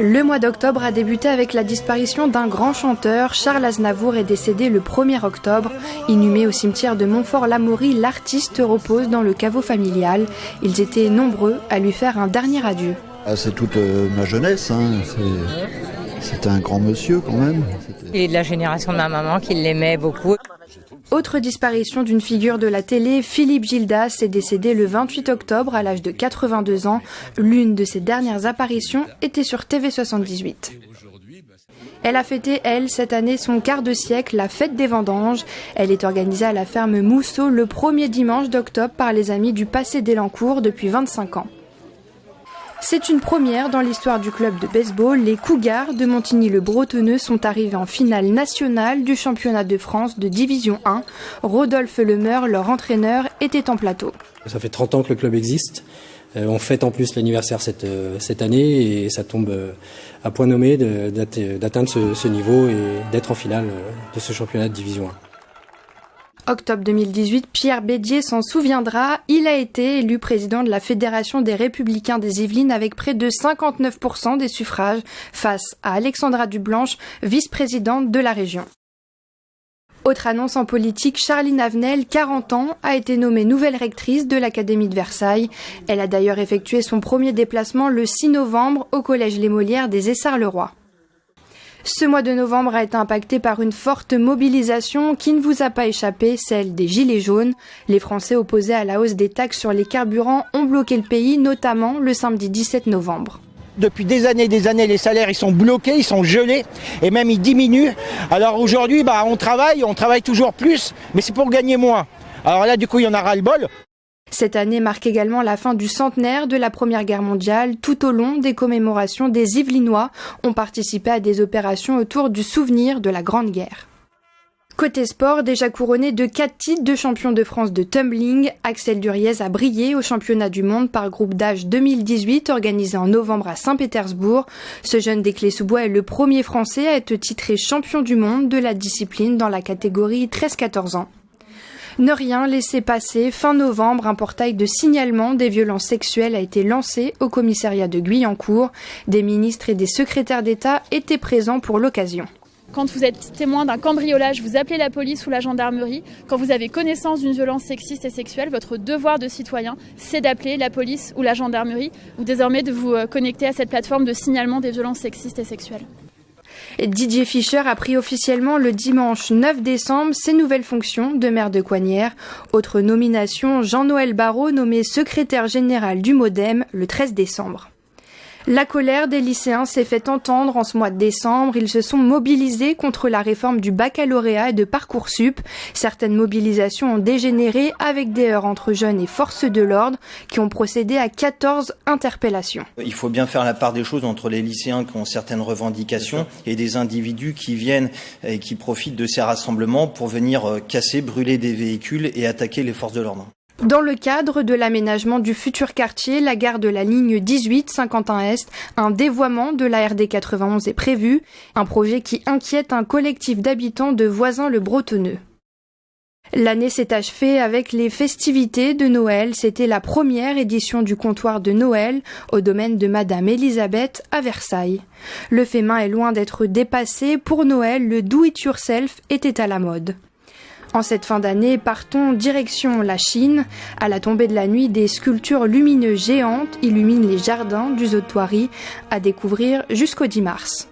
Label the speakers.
Speaker 1: Le mois d'octobre a débuté avec la disparition d'un grand chanteur. Charles Aznavour est décédé le 1er octobre. Inhumé au cimetière de Montfort-l'Amaury, l'artiste repose dans le caveau familial. Ils étaient nombreux à lui faire un dernier adieu.
Speaker 2: C'est toute ma jeunesse, c'était un grand monsieur quand même.
Speaker 3: Et de la génération de ma maman qui l'aimait beaucoup.
Speaker 1: Autre disparition d'une figure de la télé, Philippe Gildas est décédé le 28 octobre à l'âge de 82 ans. L'une de ses dernières apparitions était sur TV78. Elle a fêté, cette année, son quart de siècle, la fête des vendanges. Elle est organisée à la ferme Mousseau le premier dimanche d'octobre par les amis du Passé d'Elancourt depuis 25 ans. C'est une première dans l'histoire du club de baseball. Les Cougars de Montigny-le-Bretonneux sont arrivés en finale nationale du championnat de France de Division 1. Rodolphe Lemeur, leur entraîneur, était en plateau.
Speaker 4: Ça fait 30 ans que le club existe. On fête en plus l'anniversaire cette année et ça tombe à point nommé d'atteindre ce niveau et d'être en finale de ce championnat de Division 1.
Speaker 1: Octobre 2018, Pierre Bédier s'en souviendra. Il a été élu président de la Fédération des Républicains des Yvelines avec près de 59% des suffrages face à Alexandra Dublanche, vice-présidente de la région. Autre annonce en politique, Charline Avenel, 40 ans, a été nommée nouvelle rectrice de l'Académie de Versailles. Elle a d'ailleurs effectué son premier déplacement le 6 novembre au Collège Les Molières des Essarts-le-Roi. Ce mois de novembre a été impacté par une forte mobilisation qui ne vous a pas échappé, celle des Gilets jaunes. Les Français opposés à la hausse des taxes sur les carburants ont bloqué le pays, notamment le samedi 17 novembre.
Speaker 5: Depuis des années, les salaires ils sont bloqués, ils sont gelés et même ils diminuent. Alors aujourd'hui, on travaille toujours plus, mais c'est pour gagner moins. Alors là, du coup, il y en a ras-le-bol.
Speaker 1: Cette année marque également la fin du centenaire de la Première Guerre mondiale. Tout au long des commémorations, des Yvelinois ont participé à des opérations autour du souvenir de la Grande Guerre. Côté sport, déjà couronné de 4 titres de champion de France de tumbling, Axel Duriez a brillé au championnat du monde par groupe d'âge 2018 organisé en novembre à Saint-Pétersbourg. Ce jeune des Clés-sous-Bois est le premier Français à être titré champion du monde de la discipline dans la catégorie 13-14 ans. Ne rien laisser passer, fin novembre, un portail de signalement des violences sexuelles a été lancé au commissariat de Guyancourt. Des ministres et des secrétaires d'État étaient présents pour l'occasion.
Speaker 6: Quand vous êtes témoin d'un cambriolage, vous appelez la police ou la gendarmerie. Quand vous avez connaissance d'une violence sexiste et sexuelle, votre devoir de citoyen, c'est d'appeler la police ou la gendarmerie ou désormais de vous connecter à cette plateforme de signalement des violences sexistes et sexuelles.
Speaker 1: Didier Fischer a pris officiellement le dimanche 9 décembre ses nouvelles fonctions de maire de Coignières. Autre nomination, Jean-Noël Barrot nommé secrétaire général du MoDem le 13 décembre. La colère des lycéens s'est fait entendre en ce mois de décembre. Ils se sont mobilisés contre la réforme du baccalauréat et de Parcoursup. Certaines mobilisations ont dégénéré avec des heurts entre jeunes et forces de l'ordre qui ont procédé à 14 interpellations.
Speaker 7: Il faut bien faire la part des choses entre les lycéens qui ont certaines revendications et des individus qui viennent et qui profitent de ces rassemblements pour venir casser, brûler des véhicules et attaquer les forces de l'ordre.
Speaker 1: Dans le cadre de l'aménagement du futur quartier, la gare de la ligne 18 Saint-Quentin-Est, un dévoiement de la RD 91 est prévu, un projet qui inquiète un collectif d'habitants de Voisins-le-Bretonneux. L'année s'est achevée avec les festivités de Noël. C'était la première édition du comptoir de Noël au domaine de Madame Elisabeth à Versailles. Le fait main est loin d'être dépassé. Pour Noël, le do-it-yourself était à la mode. En cette fin d'année, partons direction la Chine. À la tombée de la nuit, des sculptures lumineuses géantes illuminent les jardins du Zoo de Thoiry, à découvrir jusqu'au 10 mars.